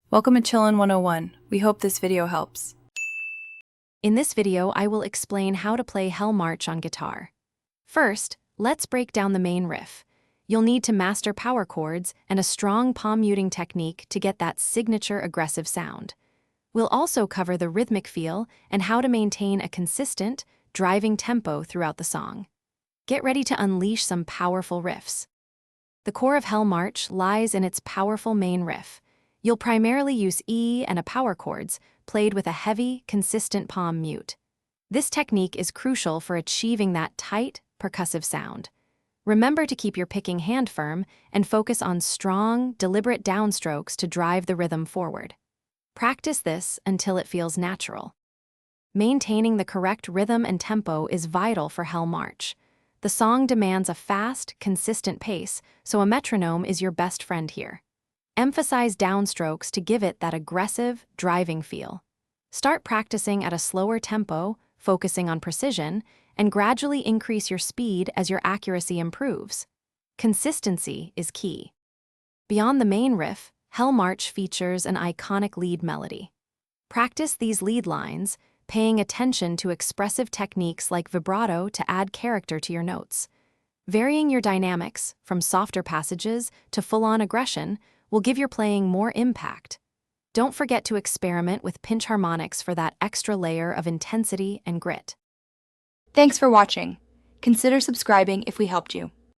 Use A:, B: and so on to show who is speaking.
A: Welcome to Chillin' 101. We hope this video helps.
B: In this video, I will explain how to play Hell March on guitar. First, let's break down the main riff. You'll need to master power chords and a strong palm muting technique to get that signature aggressive sound. We'll also cover the rhythmic feel and how to maintain a consistent, driving tempo throughout the song. Get ready to unleash some powerful riffs. The core of Hell March lies in its powerful main riff. You'll primarily use E and a power chords, played with a heavy, consistent palm mute. This technique is crucial for achieving that tight, percussive sound. Remember to keep your picking hand firm and focus on strong, deliberate downstrokes to drive the rhythm forward. Practice this until it feels natural. Maintaining the correct rhythm and tempo is vital for Hell March. The song demands a fast, consistent pace, so a metronome is your best friend here. Emphasize downstrokes to give it that aggressive, driving feel. Start practicing at a slower tempo, focusing on precision, and gradually increase your speed as your accuracy improves. Consistency is key. Beyond the main riff, Hell March features an iconic lead melody. Practice these lead lines, paying attention to expressive techniques like vibrato to add character to your notes. Varying your dynamics, from softer passages to full-on aggression, will give your playing more impact. Don't forget to experiment with pinch harmonics for that extra layer of intensity and grit.
C: Thanks for watching. Consider subscribing if we helped you.